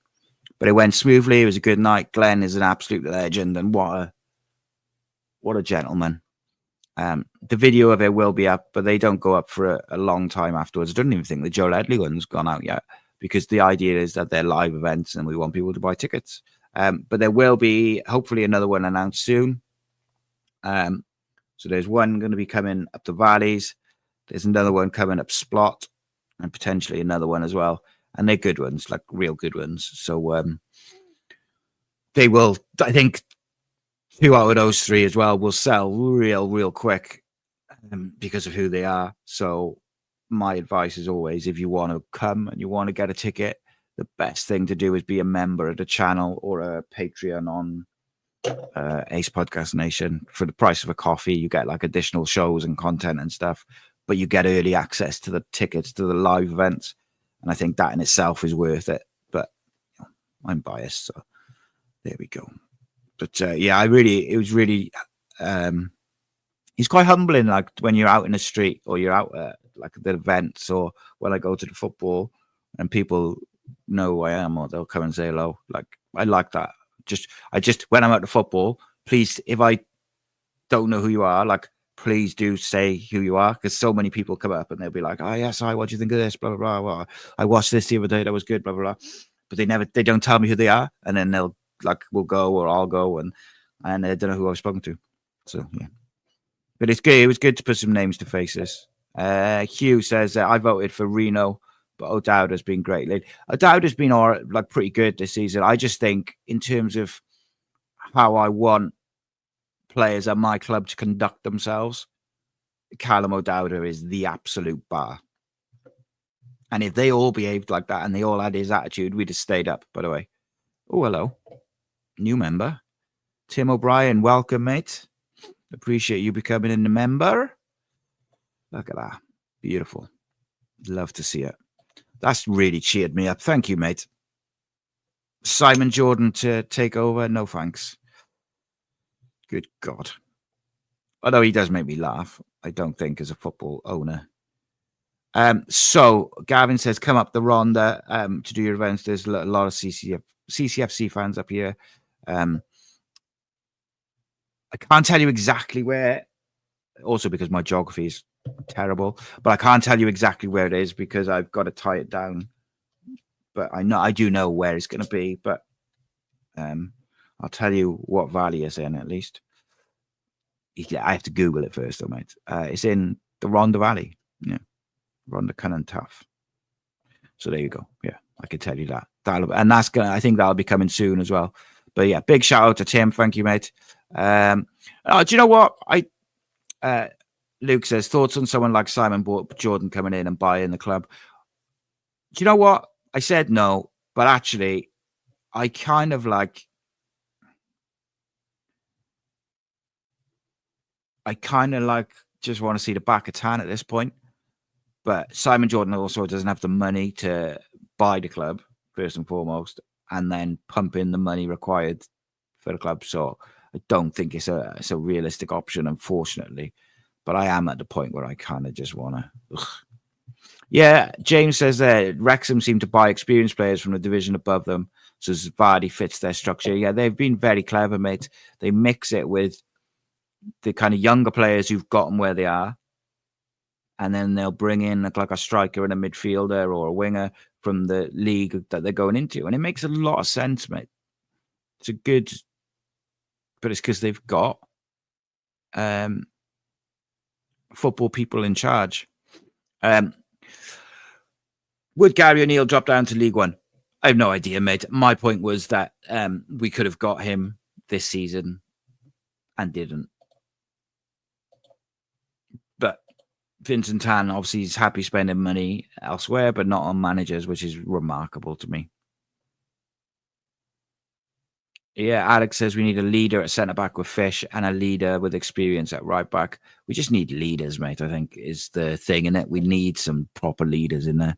But it went smoothly. It was a good night. Glenn is an absolute legend, and what a gentleman. The video of it will be up, but they don't go up for a long time afterwards. I don't even think the Joe Ledley one's gone out yet, because the idea is that they're live events and we want people to buy tickets. But there will be hopefully another one announced soon. So there's one going to be coming up the valleys. There's another one coming up Splot, and potentially another one as well. And they're good ones, like real good ones. So they will, I think, 2 out of those 3 as well will sell real quick because of who they are. So my advice is always, if you want to come and you want to get a ticket, the best thing to do is be a member of the channel or a Patreon on Ace Podcast Nation. For the price of a coffee, you get like additional shows and content and stuff, but you get early access to the tickets to the live events. And I think that in itself is worth it. But I'm biased, so there we go. But yeah, it was really, it's quite humbling. Like when you're out in the street or you're out at like the events or when I go to the football and people know who I am or they'll come and say hello. Like I like that. I just when I'm at the football, please, if I don't know who you are, like please do say who you are, because so many people come up and they'll be like, oh yes, hi, what do you think of this? Blah blah blah. Well, I watched this the other day, that was good, blah blah blah. But they don't tell me who they are, and then they'll like we'll go or I'll go and they don't know who I've spoken to. So yeah. But it's good. It was good to put some names to faces. Hugh says I voted for Reno, but O'Dowd has been great. O'Dowd has been like pretty good this season. I just think in terms of how I want players at my club to conduct themselves, Callum O'Dowd is the absolute bar. And if they all behaved like that and they all had his attitude, we'd have stayed up, by the way. Oh, hello. New member. Tim O'Brien, welcome, mate. Appreciate you becoming a member. Look at that. Beautiful. Love to see it. That's really cheered me up. Thank you, mate. Simon Jordan to take over. No thanks. Good God. Although he does make me laugh, I don't think, as a football owner. So Gavin says, come up the Ronda to do your events. There's a lot of CCFC fans up here. I can't tell you exactly where, also because my geography is terrible, but I can't tell you exactly where it is because I've got to tie it down. But I do know where it's going to be, but I'll tell you what valley it's in at least. I have to Google it first, though, mate. It's in the Rhondda Valley. Yeah. Rhondda Cunnan Tough. So there you go. Yeah, I can tell you that. I think that'll be coming soon as well. But yeah, big shout out to Tim. Thank you, mate. Do you know what? Luke says, thoughts on someone like Simon Jordan coming in and buying the club. Do you know what? I said no, but actually, I kind of just want to see the back of Tan at this point. But Simon Jordan also doesn't have the money to buy the club, first and foremost, and then pump in the money required for the club. So I don't think it's a realistic option, unfortunately. But I am at the point where I kind of just want to. Yeah, James says that Wrexham seem to buy experienced players from the division above them, so Vardy fits their structure. Yeah, they've been very clever, mate. They mix it with the kind of younger players who've gotten where they are, and then they'll bring in like a striker and a midfielder or a winger from the league that they're going into. And it makes a lot of sense, mate. It's a good, but it's because they've got football people in charge. Would Gary O'Neill drop down to League One? I have no idea, mate. My point was that we could have got him this season and didn't. But Vincent Tan, obviously, is happy spending money elsewhere, but not on managers, which is remarkable to me. Yeah, Alex says we need a leader at centre-back with Fish and a leader with experience at right-back. We just need leaders, mate, I think, is the thing, innit? We need some proper leaders in there.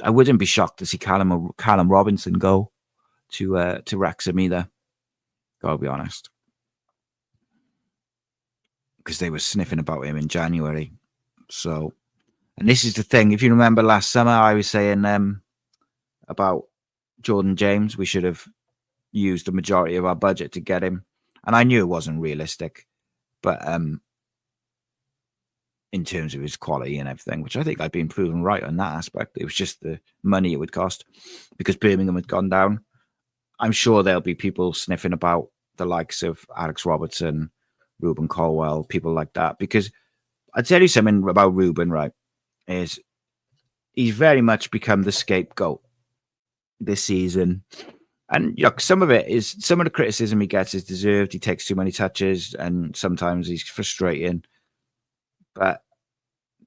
I wouldn't be shocked to see Callum Robinson go to Wrexham either. Gotta be honest. Because they were sniffing about him in January. So, and this is the thing. If you remember last summer, I was saying about Jordan James, we should have used the majority of our budget to get him. And I knew it wasn't realistic. But in terms of his quality and everything, which I think I've been proven right on that aspect. It was just the money it would cost because Birmingham had gone down. I'm sure there'll be people sniffing about the likes of Alex Robertson, Ruben Colwell, people like that. Because I'll tell you something about Ruben, right, is he's very much become the scapegoat this season. And some of the criticism he gets is deserved. He takes too many touches and sometimes he's frustrating. But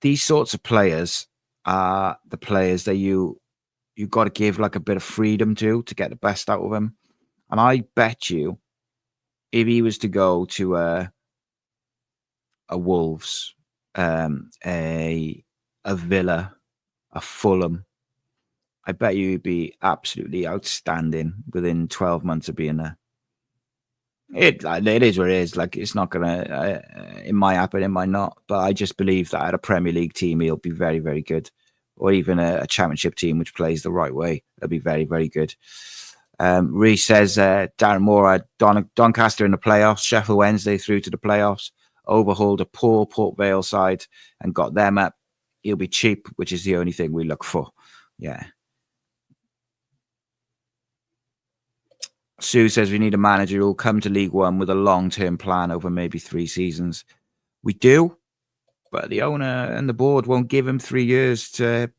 these sorts of players are the players that you got to give like a bit of freedom to get the best out of him. And I bet you if he was to go to a Wolves, a Villa, a Fulham, I bet you he'd be absolutely outstanding within 12 months of being there. It is what it is. Like, it's not gonna. It might happen, it might not. But I just believe that at a Premier League team, he'll be very, very good, or even a Championship team which plays the right way. They'll be very, very good. Rhys says Darren Moore, Doncaster in the playoffs, Sheffield Wednesday through to the playoffs, overhauled a poor Port Vale side and got them up. He'll be cheap, which is the only thing we look for. Yeah. Sue says we need a manager who will come to League One with a long-term plan over maybe 3 seasons. We do, but the owner and the board won't give him 3 years to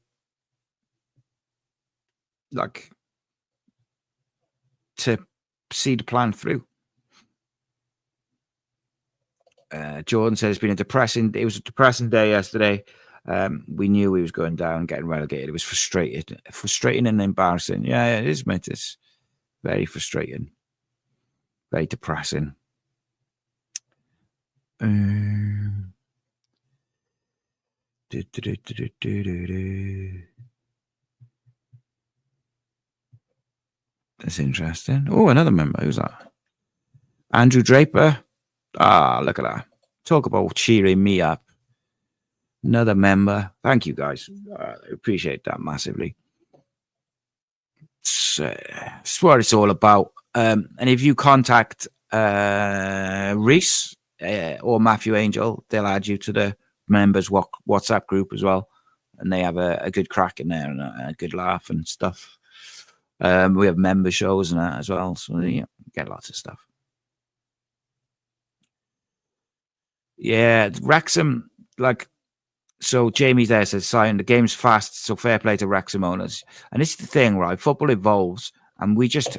see the plan through. Jordan says it was a depressing day yesterday. We knew he was going down, getting relegated. It was frustrating and embarrassing. Yeah, it is, mate. It's very frustrating, very depressing. That's interesting. Oh, another member. Who's that? Andrew Draper. Ah, look at that. Talk about cheering me up. Another member. Thank you, guys. I appreciate that massively. It's what it's all about. And if you contact Rhys or Matthew Angel, they'll add you to the members WhatsApp group as well. And they have a good crack in there and a good laugh and stuff. We have member shows and that as well. So, yeah, get lots of stuff. Yeah, Wrexham, like, So Jamie there says, Sion, the game's fast, so fair play to Wrexham owners. And this is the thing, right? Football evolves, and we just,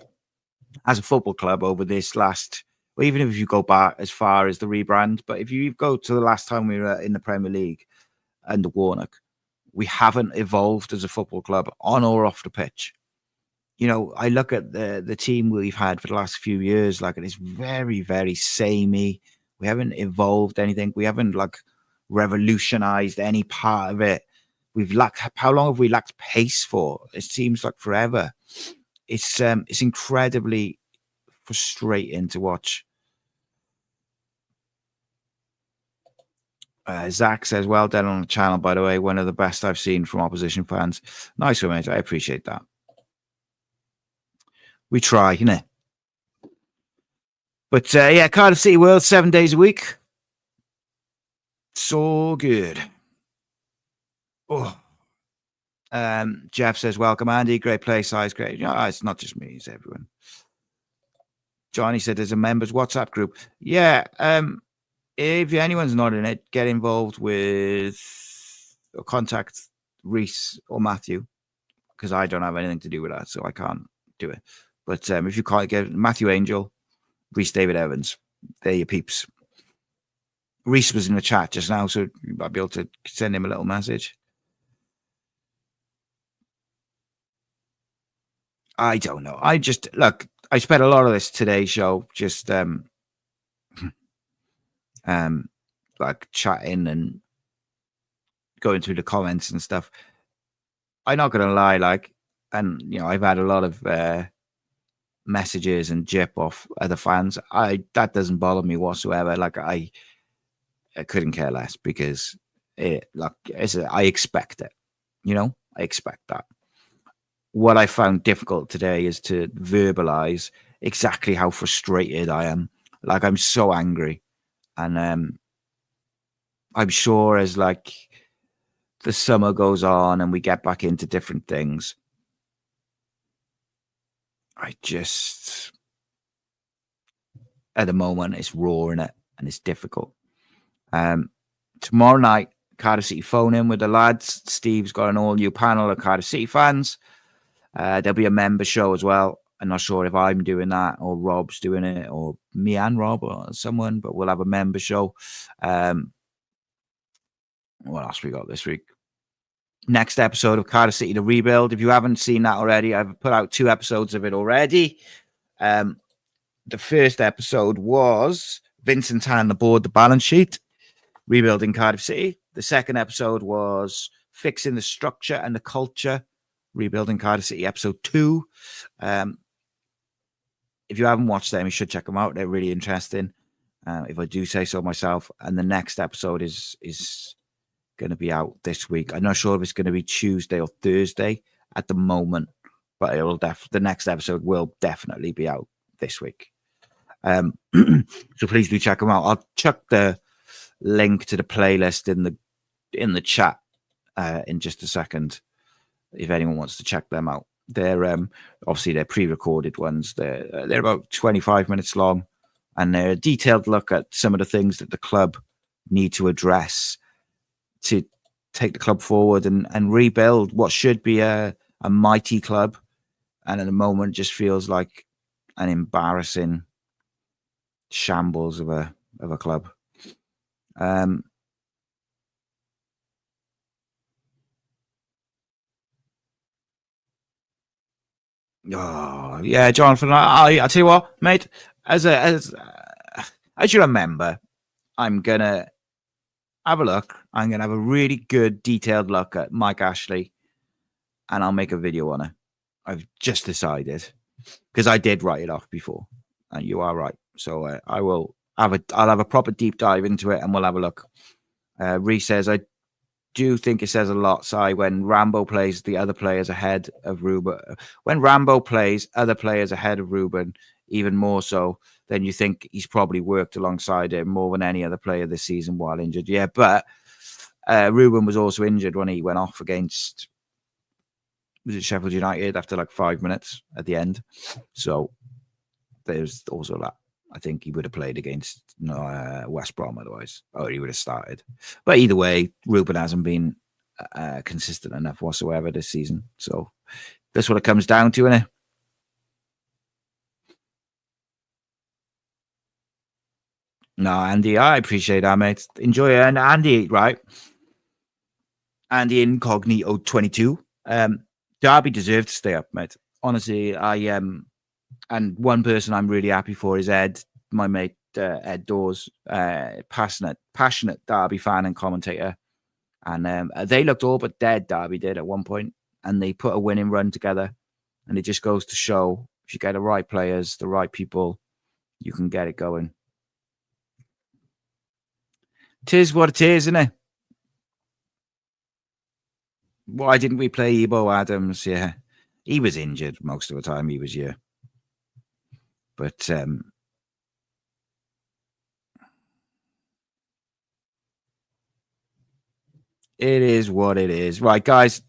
as a football club, over this last, well, even if you go back as far as the rebrand, but if you go to the last time we were in the Premier League under Warnock, we haven't evolved as a football club on or off the pitch. You know, I look at the team we've had for the last few years, like, it's very, very samey. We haven't evolved anything. We haven't like revolutionized any part of it. We've lacked, how long have we lacked pace for? It seems like forever. It's incredibly frustrating to watch. Zach says, well done on the channel, by the way. One of the best I've seen from opposition fans. Nice one, mate. I appreciate that. We try, you know. But yeah, Cardiff City World, 7 days a week. So good. Oh. Jeff says, welcome, Andy. Great play size, great. You know, it's not just me, it's everyone. Johnny said there's a members WhatsApp group. Yeah, if anyone's not in it, get involved with or contact Rhys or Matthew, because I don't have anything to do with that, so I can't do it. But if you can't get Matthew Angel, Rhys David Evans, they're your peeps. Rhys was in the chat just now, so you might be able to send him a little message. I don't know. I just, look, I spent a lot of this today's show just like chatting and going through the comments and stuff. I'm not gonna lie, like, and you know, I've had a lot of messages and jip off other fans. That doesn't bother me whatsoever. Like, I couldn't care less, because I expect it. You know, I expect that. What I found difficult today is to verbalize exactly how frustrated I am. Like, I'm so angry, and I'm sure as like the summer goes on and we get back into different things, I just, at the moment, it's raw in it and it's difficult. Tomorrow night, Cardiff City phone in with the lads. Steve's got an all new panel of Cardiff City fans. There'll be a member show as well. I'm not sure if I'm doing that or Rob's doing it or me and Rob or someone, but we'll have a member show. What else we got this week? Next episode of Cardiff City The Rebuild. If you haven't seen that already, I've put out 2 episodes of it already. The first episode was Vincent handing the board the balance sheet, rebuilding Cardiff City. The second episode was fixing the structure and the culture, rebuilding Cardiff City, episode 2. If you haven't watched them, you should check them out. They're really interesting, if I do say so myself. And the next episode is going to be out this week. I'm not sure if it's going to be Tuesday or Thursday at the moment, but it'll the next episode will definitely be out this week. So please do check them out. I'll chuck the link to the playlist in the chat in just a second, if anyone wants to check them out. They're obviously they're pre-recorded ones. They're about 25 minutes long, and they're a detailed look at some of the things that the club need to address to take the club forward and rebuild what should be a mighty club, and at the moment just feels like an embarrassing shambles of a club. Oh yeah, Jonathan. I tell you what, mate. As you remember, I'm gonna have a look. I'm gonna have a really good detailed look at Mike Ashley, and I'll make a video on it. I've just decided, because I did write it off before, and you are right. So I'll have a proper deep dive into it, and we'll have a look. Rhys says, I do think it says a lot, Si, when Rambo plays the other players ahead of Ruben. When Rambo plays other players ahead of Ruben, even more so, then you think he's probably worked alongside him more than any other player this season while injured. Yeah, but Ruben was also injured when he went off against, was it Sheffield United, after like 5 minutes at the end. So there's also that. I think he would have played against West Brom otherwise, or he would have started. But either way, Ruben hasn't been consistent enough whatsoever this season. So that's what it comes down to, isn't it? No, Andy, I appreciate that, mate. Enjoy it. And Andy, right? Andy Incognito 22. Derby deserved to stay up, mate. Honestly, and one person I'm really happy for is Ed, my mate, Ed Dawes, passionate Derby fan and commentator. And they looked all but dead, Derby did at one point, and they put a winning run together. And it just goes to show, if you get the right players, the right people, you can get it going. Tis what it is, isn't it? Why didn't we play Ebo Adams? Yeah, he was injured most of the time he was here. But it is what it is. Right, guys,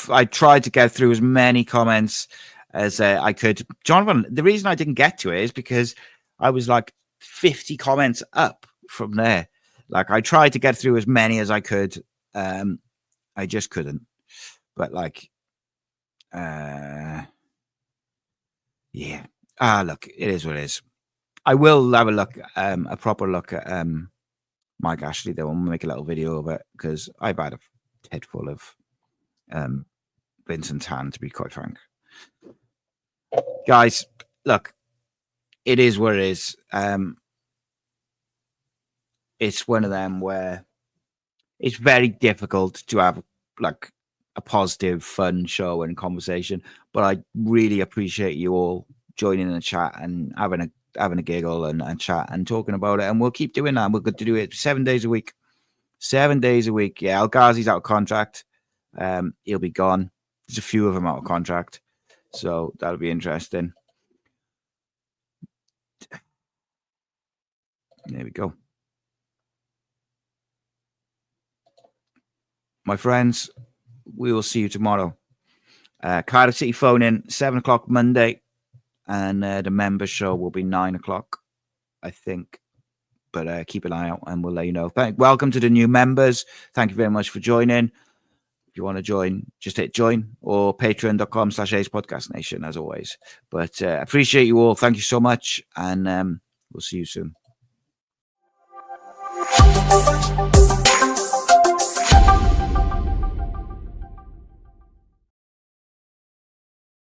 I tried to get through as many comments as I could. Jonathan, the reason I didn't get to it is because I was like 50 comments up from there. Like, I tried to get through as many as I could. I just couldn't. But like, yeah. Look, it is what it is. I will have a look, a proper look at Mike Ashley, though. I'm gonna make a little video of it because I've had a head full of Vincent's hand, to be quite frank. Guys, look, it is what it is. It's one of them where it's very difficult to have like a positive, fun show and conversation. But I really appreciate you all joining in the chat and having a giggle and chat and talking about it. And we'll keep doing that. We're going to do it 7 days a week. 7 days a week. Yeah, El Ghazi's out of contract. He'll be gone. There's a few of them out of contract. So that'll be interesting. There we go. My friends, we will see you tomorrow. Cardiff City phone in 7 o'clock Monday, and the member show will be 9 o'clock, I think. But keep an eye out, and we'll let you know. Welcome to the new members. Thank you very much for joining. If you want to join, just hit join or patreon.com/acepodcastnation, as always. But appreciate you all. Thank you so much, and we'll see you soon.